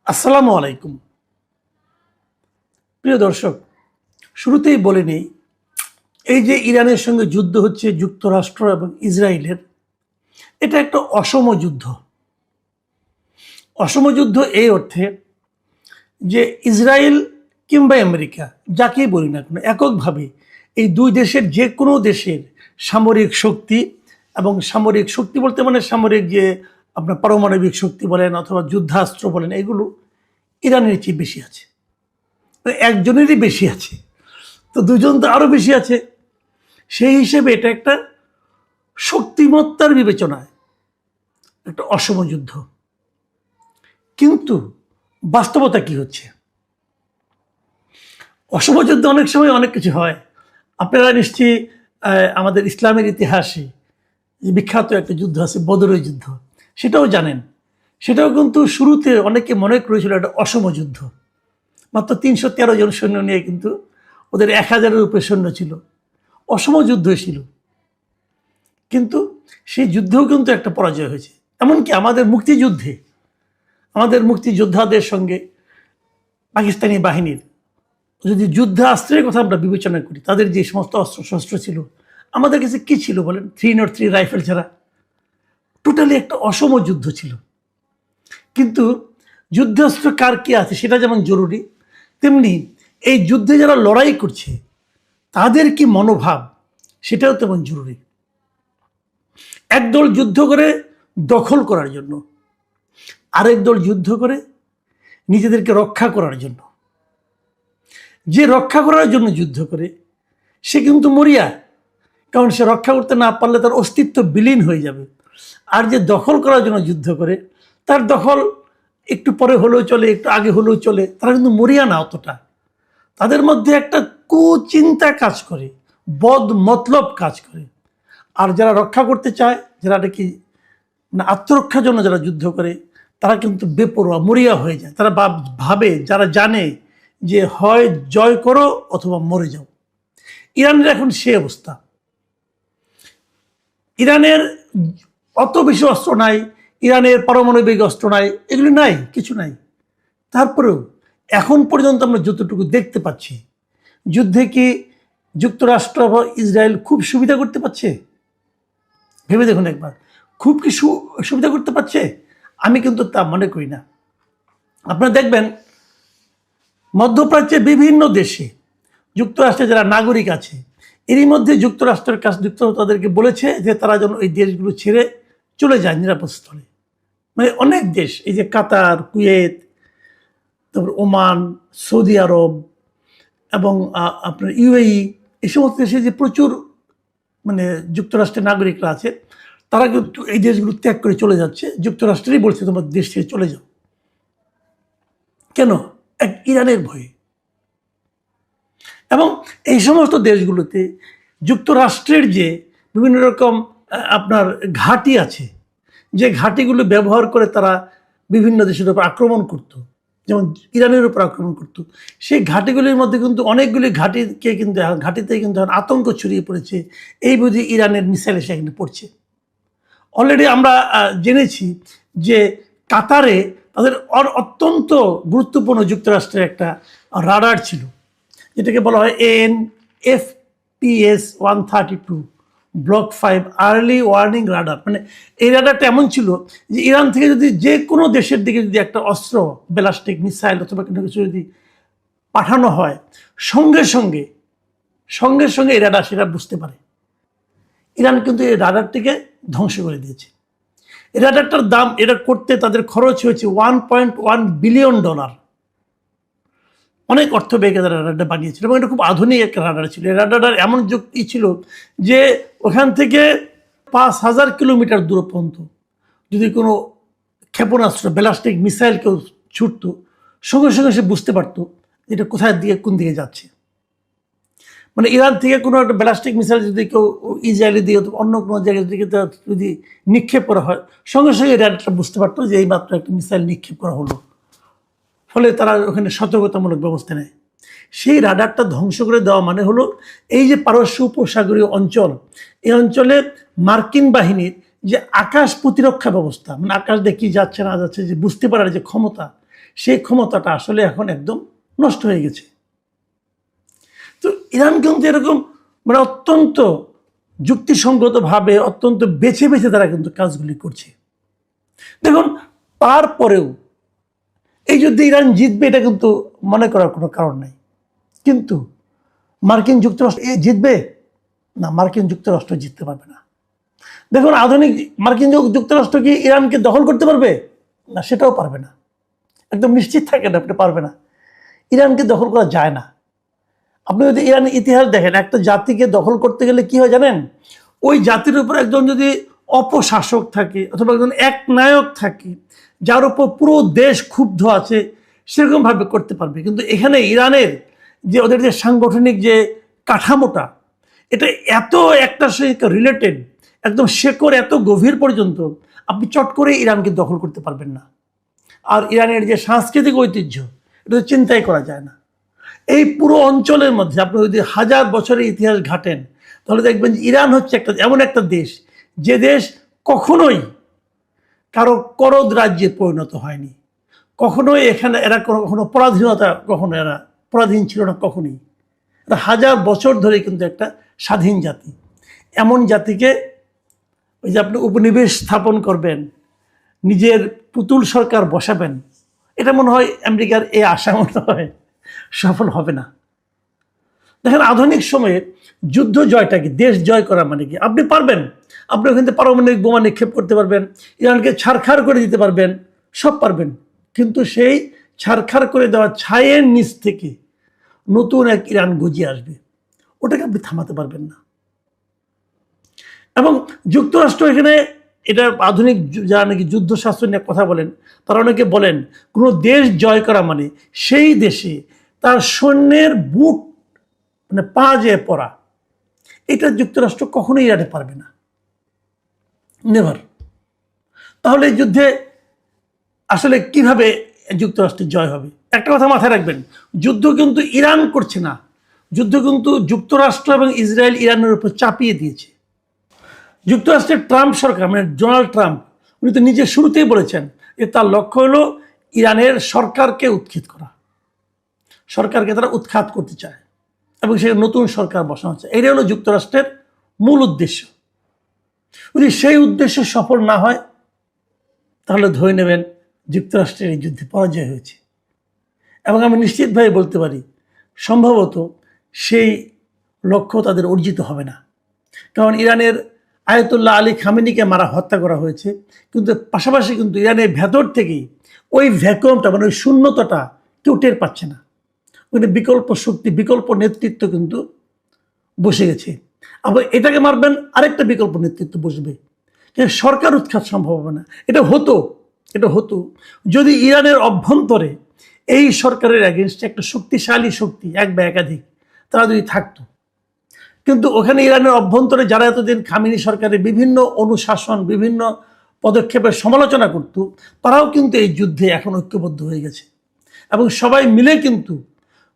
আসসালামু আলাইকুম। প্রিয় দর্শক, শুরুতেই বলে নেই, এই যে ইরানের সঙ্গে যুদ্ধ হচ্ছে যুক্তরাষ্ট্র এবং ইসরায়েলের, এটা একটা অসম যুদ্ধ। অসম যুদ্ধ এই অর্থে যে ইসরায়েল কিংবা আমেরিকা, যাকেই বলি না কেন, এককভাবে এই দুই দেশের যে কোনো দেশের সামরিক শক্তি, এবং সামরিক শক্তি বলতে মানে সামরিক যে আপনার পারমাণবিক শক্তি বলেন অথবা যুদ্ধাস্ত্র বলেন, এগুলো ইরানের চেয়ে বেশি আছে। একজনেরই বেশি আছে, তো দুজন তো আরো বেশি আছে। সেই হিসেবে এটা একটা শক্তিমত্তার বিবেচনায় একটা অসম যুদ্ধ। কিন্তু বাস্তবতা কি হচ্ছে? অসম যুদ্ধ অনেক সময় অনেক কিছু হয়। আপনারা নিশ্চয়ই আমাদের ইসলামের ইতিহাসে যে বিখ্যাত একটা যুদ্ধ আছে, বদরের যুদ্ধ, সেটাও জানেন। সেটাও কিন্তু শুরুতে অনেকে মনে করেছিল একটা অসম যুদ্ধ। মাত্র ৩১৩ জন সৈন্য নিয়ে কিন্তু ওদের ১,০০০-এর উপরে সৈন্য ছিল, অসম যুদ্ধ ছিল। কিন্তু সেই যুদ্ধেও কিন্তু একটা পরাজয় হয়েছে। এমনকি আমাদের মুক্তিযোদ্ধাদের সঙ্গে পাকিস্তানি বাহিনীর যদি যুদ্ধাস্ত্রের কথা আমরা বিবেচনা করি, তাদের যে সমস্ত অস্ত্রশস্ত্র ছিল, আমাদের কাছে কি ছিল বলেন? 303 রাইফেল ছাড়া। টোটালি একটা অসম যুদ্ধ ছিল। কিন্তু যুদ্ধাস্ত্র কার কি আছে সেটা যেমন জরুরি, তেমনি এই যুদ্ধে যারা লড়াই করছে তাদের কি মনোভাব সেটাও তেমন জরুরি। একদল যুদ্ধ করে দখল করার জন্য, আরেক দল যুদ্ধ করে নিজেদেরকে রক্ষা করার জন্য। যে রক্ষা করার জন্য যুদ্ধ করে সে কিন্তু মরিয়া, কারণ সে রক্ষা করতে না পারলে তার অস্তিত্ব বিলীন হয়ে যাবে। আর যে দখল করার জন্য যুদ্ধ করে, তার দখল একটু পরে হলেও চলে, একটু আগে হলেও চলে, তারা কিন্তু মরিয়া না অতটা। তাদের মধ্যে একটা কুচিন্তা কাজ করে, বদ মতলব কাজ করে। আর যারা রক্ষা করতে চায়, যারা নাকি আত্মরক্ষার জন্য যারা যুদ্ধ করে, তারা কিন্তু বেপরোয়া মরিয়া হয়ে যায়। তারা ভাবে, যারা জানে যে হয় জয় করো অথবা মরে যাও। ইরানের এখন সে অবস্থা। ইরানের অত বেশি অস্ত্র নাই, ইরানের পারমাণবিক অস্ত্র নাই, এগুলি নাই, কিছু নাই। তারপরেও এখন পর্যন্ত আমরা যতটুকু দেখতে পাচ্ছি, যুদ্ধে কি যুক্তরাষ্ট্র বা ইসরায়েল খুব সুবিধা করতে পারছে? ভেবে দেখুন একবার, খুব কি সুবিধা করতে পারছে? আমি কিন্তু তা মনে করি না। আপনারা দেখবেন মধ্যপ্রাচ্যের বিভিন্ন দেশে যুক্তরাষ্ট্রের যারা নাগরিক আছে, এরই মধ্যে যুক্তরাষ্ট্রের কাছে যুক্তরাষ্ট্র তাদেরকে বলেছে যে তারা যেন এই দেশগুলো ছেড়ে চলে যায় নিরাপদ স্থলে। মানে অনেক দেশ, এই যে কাতার, কুয়েত, তারপর ওমান, সৌদি আরব এবং আপনার ইউএই, এই সমস্ত দেশে যে প্রচুর মানে যুক্তরাষ্ট্রের নাগরিকরা আছে, তারা কিন্তু এই দেশগুলো ত্যাগ করে চলে যাচ্ছে। যুক্তরাষ্ট্রেরই বলছে তোমার দেশ ছেড়ে চলে যাও। কেন? এক ইরানের ভয়ে। এবং এই সমস্ত দেশগুলোতে যুক্তরাষ্ট্রের যে বিভিন্ন রকম আপনার ঘাঁটি আছে, যে ঘাঁটিগুলো ব্যবহার করে তারা বিভিন্ন দেশের উপর আক্রমণ করত, যেমন ইরানের উপর আক্রমণ করত, সেই ঘাঁটিগুলির মধ্যে কিন্তু অনেকগুলি ঘাঁটিতে কিন্তু আতঙ্ক ছড়িয়ে পড়েছে। এই বুঝি ইরানের মিসাইল এসে এখানে পড়ছে। অলরেডি আমরা জেনেছি যে কাতারে তাদের অত্যন্ত গুরুত্বপূর্ণ যুক্তরাষ্ট্রের একটা রাডার ছিল, যেটাকে বলা হয় ANFPS 132 block 5 early warning radar. মানে এই রাডারটা এমন ছিল যে ইরান থেকে যদি যে কোনো দেশের দিকে যদি একটা অস্ত্র, ব্যালিস্টিক মিসাইল অথবা কোনো কিছু যদি পাঠানো হয়, সঙ্গে সঙ্গে এই রাডার সেটা বুঝতে পারে। ইরান কিন্তু এই রাডারটিকে ধ্বংস করে দিয়েছে। এই রাডারটার দাম, এটা করতে তাদের খরচ হয়েছে $1.1 বিলিয়ন। অনেক অর্থ ব্যয় তারা রাডারটা বানিয়েছিল এবং এটা খুব আধুনিক একটা রাডার ছিল। এই রাডারটার এমন যুক্তি ছিল যে ওখান থেকে 5,000 কিলোমিটার দূর পর্যন্ত যদি কোনো ক্ষেপণাস্ত্র, ব্যালিস্টিক মিসাইল কেউ ছুটতো, সঙ্গে সঙ্গে সে বুঝতে পারতো এটা কোথায় দিয়ে কোন দিকে যাচ্ছে। মানে ইরান থেকে কোনো একটা ব্যালিস্টিক মিসাইল যদি কেউ ইসরায়েলি দিয়ে অন্য কোনো জায়গায় দিকে যদি নিক্ষেপ করা হয়, সঙ্গে সঙ্গে রাডারটা বুঝতে পারতো যে এই মাত্র একটা মিসাইল নিক্ষেপ করা হলো। ফলে তারা ওখানে সতর্কতামূলক ব্যবস্থা নেয়। সেই রাডারটা ধ্বংস করে দেওয়া মানে হলো এই যে পারস্য উপসাগরীয় অঞ্চল, এই অঞ্চলে মার্কিন বাহিনীর যে আকাশ প্রতিরক্ষা ব্যবস্থা, মানে আকাশ দিয়ে কি যাচ্ছে না যাচ্ছে যে বুঝতে পারার যে ক্ষমতা, সেই ক্ষমতাটা আসলে এখন একদম নষ্ট হয়ে গেছে। তো ইরান কিন্তু এরকম মানে অত্যন্ত যুক্তিসঙ্গতভাবে অত্যন্ত বেছে বেছে তারা কিন্তু কাজগুলি করছে। দেখুন, তারপরেও এই যুদ্ধে ইরান জিতবে এটা কিন্তু মনে করার কোনো কারণ নাই। কিন্তু মার্কিন যুক্তরাষ্ট্র জিতবে না, মার্কিন যুক্তরাষ্ট্র জিততে পারবে না। দেখুন, আধুনিক মার্কিন যুক্তরাষ্ট্র কি ইরানকে দখল করতে পারবে না? সেটাও পারবে না। একদম নিশ্চিত থাকেন আপনি, পারবে না। ইরানকে দখল করা যায় না। আপনি যদি ইরানের ইতিহাস দেখেন, একটা জাতিকে দখল করতে গেলে কি হয় জানেন? ওই জাতির উপর একজন যদি অপশাসক থাকে অথবা একজন এক নায়ক থাকে যার উপর পুরো দেশ ক্ষুব্ধ আছে, সেরকমভাবে করতে পারবে। কিন্তু এখানে ইরানের যে ওদের যে সাংগঠনিক যে কাঠামোটা, এটা এত একটা সঙ্গে রিলেটেড, একদম শেকড় এত গভীর পর্যন্ত, আপনি চট করে ইরানকে দখল করতে পারবেন না। আর ইরানের যে সাংস্কৃতিক ঐতিহ্য, এটা তো চিন্তাই করা যায় না। এই পুরো অঞ্চলের মধ্যে আপনি যদি হাজার বছরের ইতিহাস ঘাটেন, তাহলে দেখবেন যে ইরান হচ্ছে এমন একটা দেশ, যে দেশ কখনোই কারো করদ রাজ্যে পরিণত হয়নি। কখনোই এরা কখনো পরাধীনতা, কখনো এরা পরাধীন ছিল না কখনোই। এরা হাজার বছর ধরে কিন্তু একটা স্বাধীন জাতি। এমন জাতিকে ওই যে আপনি উপনিবেশ স্থাপন করবেন, নিজের পুতুল সরকার বসাবেন, এটা মনে হয় আমেরিকার এই আশা মনে হয় সফল হবে না। দেখেন, আধুনিক সময়ে যুদ্ধ জয়টা কি, দেশ জয় করা মানে কি? আপনি পারবেন, আপনি ওখান থেকে পারমাণবিক বোমা নিক্ষেপ করতে পারবেন, ইরানকে ছারখার করে দিতে পারবেন, সব পারবেন। কিন্তু সেই ছারখার করে দেওয়া ছায়ের নিচ থেকে নতুন এক ইরান গজিয়ে আসবে, ওটাকে আপনি থামাতে পারবেন না। এবং যুক্তরাষ্ট্র এখানে, এটা আধুনিক যারা নাকি যুদ্ধশাস্ত্র নিয়ে কথা বলেন, তারা অনেকে বলেন কোনো দেশ জয় করা মানে সেই দেশে তার সৈন্যের বুট মানে পা যেয়ে পড়া। এটা যুক্তরাষ্ট্র কখনোই ইরানে পারবে না, নেভার। তাহলে এই যুদ্ধে আসলে কিভাবে যুক্তরাষ্ট্রের জয় হবে? একটা কথা মাথায় রাখবেন, যুদ্ধ কিন্তু ইরান করছে না, যুদ্ধ কিন্তু যুক্তরাষ্ট্র এবং ইসরায়েল ইরানের উপর চাপিয়ে দিয়েছে। যুক্তরাষ্ট্রের ট্রাম্প সরকার মানে ডোনাল্ড ট্রাম্প, উনি তো নিজে শুরুতেই বলেছেন যে তার লক্ষ্য হলো ইরানের সরকারকে উৎখাত করা। সরকারকে তারা উৎখাত করতে চায় এবং সে নতুন সরকার বসানো হচ্ছে। এটাই হলো যুক্তরাষ্ট্রের মূল উদ্দেশ্য। যদি সেই উদ্দেশ্য সফল না হয়, তাহলে ধরে নেবেন যুক্তরাষ্ট্রের এই যুদ্ধে পরাজয় হয়েছে। এবং আমি নিশ্চিতভাবে বলতে পারি, সম্ভবত সেই লক্ষ্য তাদের অর্জিত হবে না। কারণ ইরানের আয়াতুল্লাহ আলী খামেনিকে হত্যা করা হয়েছে, কিন্তু পাশাপাশি কিন্তু ইরানের ভেতর থেকেই ওই ভ্যাকুয়ামটা মানে ওই শূন্যতাটা কেউ টের পাচ্ছে না। ওখানে বিকল্প শক্তি, বিকল্প নেতৃত্ব কিন্তু বসে গেছে। আবার এটাকে মারবেন, আরেকটা বিকল্প নেতৃত্ব বসবে। সরকার উৎখাত সম্ভব হবে না। এটা হতো যদি ইরানের অভ্যন্তরে এই সরকারের এগেনস্টে একটা শক্তিশালী শক্তি, এক বা একাধিক, তারা যদি থাকতো। কিন্তু ওখানে ইরানের অভ্যন্তরে যারা এতদিন খামেনি সরকারের বিভিন্ন অনুশাসন, বিভিন্ন পদক্ষেপের সমালোচনা করত, তারাও কিন্তু এই যুদ্ধে এখন ঐক্যবদ্ধ হয়ে গেছে। এবং সবাই মিলে কিন্তু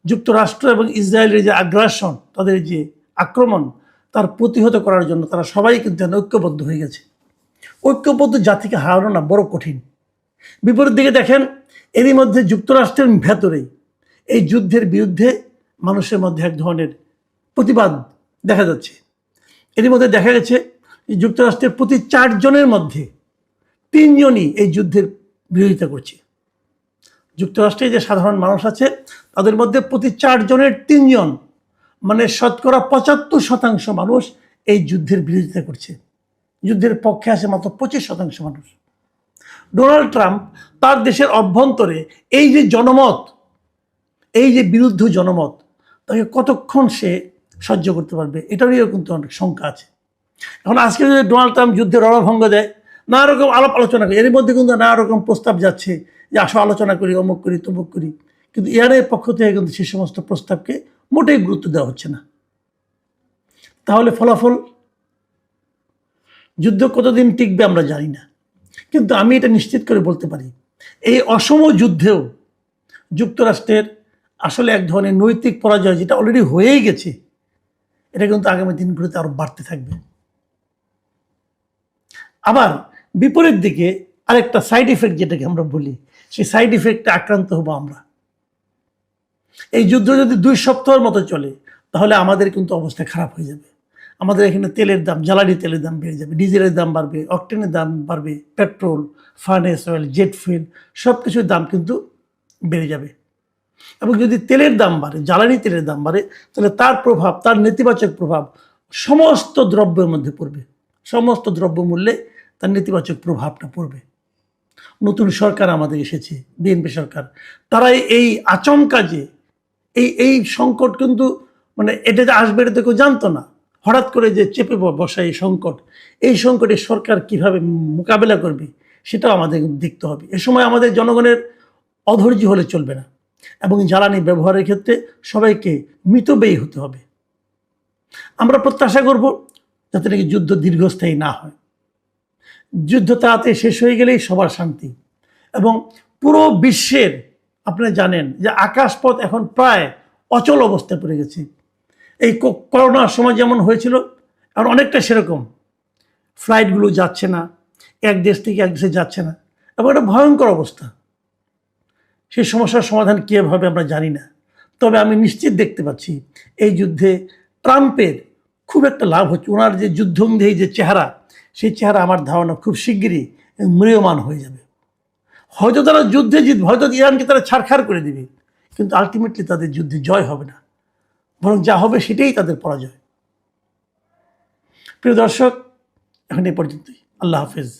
যুক্তরাষ্ট্র এবং ইসরায়েলের যে আগ্রাসন, তাদের যে আক্রমণ, তার প্রতিহত করার জন্য তারা সবাই কিন্তু ঐক্যবদ্ধ হয়ে গেছে। ঐক্যবদ্ধ জাতিকে হারানো না বড় কঠিন। বিপরীত দিকে দেখেন, এরই মধ্যে যুক্তরাষ্ট্রের ভেতরেই এই যুদ্ধের বিরুদ্ধে মানুষের মধ্যে এক ধরনের প্রতিবাদ দেখা যাচ্ছে। এরই মধ্যে দেখা গেছে যুক্তরাষ্ট্রের প্রতি 4 জনের মধ্যে 3 জনই এই যুদ্ধের বিরোধিতা করছে। যুক্তরাষ্ট্রে যে সাধারণ মানুষ আছে, তাদের মধ্যে প্রতি 4 জনের 3 জন মানে শতকরা 75% মানুষ এই যুদ্ধের বিরোধিতা করছে। যুদ্ধের পক্ষে আছে মাত্র 25% মানুষ। ডোনাল্ড ট্রাম্প তার দেশের অভ্যন্তরে এই যে জনমত, এই যে বিরুদ্ধ জনমত, তাকে কতক্ষণ সে সহ্য করতে পারবে, এটা নিয়েও কিন্তু অনেক শঙ্কা আছে। এখন আজকে যদি ডোনাল্ড ট্রাম্প যুদ্ধের রণভঙ্গ দেয়, নানা রকম আলাপ আলোচনা করে, এর মধ্যে কিন্তু নানা রকম প্রস্তাব যাচ্ছে যে আসো আলোচনা করি, অমুক করি, তমুক করি, কিন্তু ইরানের পক্ষ থেকে কিন্তু সে সমস্ত প্রস্তাবকে মোটেই গুরুত্ব দেওয়া হচ্ছে না। তাহলে ফলাফল, যুদ্ধ কতদিন টিকবে আমরা জানি না, কিন্তু আমি এটা নিশ্চিত করে বলতে পারি, এই অসম যুদ্ধেও যুক্তরাষ্ট্রের আসলে এক ধরনের নৈতিক পরাজয়, যেটা অলরেডি হয়েই গেছে, এটা কিন্তু আগামী দিনগুলোতে আরো বাড়তে থাকবে। আবার বিপরীত দিকে আরেকটা সাইড ইফেক্ট যেটাকে আমরা বলি, সেই সাইড ইফেক্টে আক্রান্ত হবো আমরা। এই যুদ্ধ যদি 2 সপ্তাহের মতো চলে তাহলে আমাদের কিন্তু অবস্থা খারাপ হয়ে যাবে। আমাদের এখানে তেলের দাম, জ্বালানি তেলের দাম বেড়ে যাবে, ডিজেলের দাম বাড়বে, অকটেনের দাম বাড়বে, petrol, furnace oil, jet fuel সব কিছুর দাম কিন্তু বেড়ে যাবে। এবং যদি তেলের দাম বাড়ে, জ্বালানি তেলের দাম বাড়ে, তাহলে তার প্রভাব, তার নেতিবাচক প্রভাব সমস্ত দ্রব্যের মধ্যে পড়বে। সমস্ত দ্রব্যমূল্যে তার নেতিবাচক প্রভাবটা পড়বে। নতুন সরকার আমাদের এসেছে, বিএনপি সরকার, তারাই এই আচমকা যে এই সংকট কিন্তু মানে এটা যে আসবে এটা তো কেউ জানতো না। হঠাৎ করে যে চেপে বসা এই সংকট, এই সংকটে সরকার কিভাবে মোকাবেলা করবে সেটাও আমাদের দেখতে হবে। এ সময় আমাদের জনগণের অধৈর্য হলে চলবে না, এবং জ্বালানি ব্যবহারের ক্ষেত্রে সবাইকে মিতব্যয়ী হতে হবে। আমরা প্রত্যাশা করব যাতে নাকি যুদ্ধ দীর্ঘস্থায়ী না হয়। যুদ্ধ তাড়াতাড়ি শেষ হয়ে গেলেই সবার শান্তি। এবং পুরো বিশ্বের আপনারা জানেন যে আকাশপথ এখন প্রায় অচল অবস্থায় পড়ে গেছে। এই করোনার সময় যেমন হয়েছিল, আর অনেকটা সেরকম। ফ্লাইটগুলো যাচ্ছে না, এক দেশ থেকে এক দেশে যাচ্ছে না, এবং একটা ভয়ঙ্কর অবস্থা। সেই সমস্যার সমাধান কীভাবে হবে আমরা জানি না। তবে আমি নিশ্চিত দেখতে পাচ্ছি এই যুদ্ধে ট্রাম্পের খুব একটা লাভ হচ্ছে। ওনার যে যুদ্ধংদেহী যে চেহারা, সেই চেহারা আমার ধারণা খুব শিগগিরই ম্রিয়মান হয়ে যাবে। হয়তো তারা যুদ্ধে জিতবে, হয়তো ইরানকে তারা ছাড়খাড় করে দিবে, কিন্তু আলটিমেটলি তাদের যুদ্ধে জয় হবে না, বরং যা হবে সেটাই তাদের পরাজয়। প্রিয় দর্শক, এখন এই পর্যন্তই। আল্লাহ হাফেজ।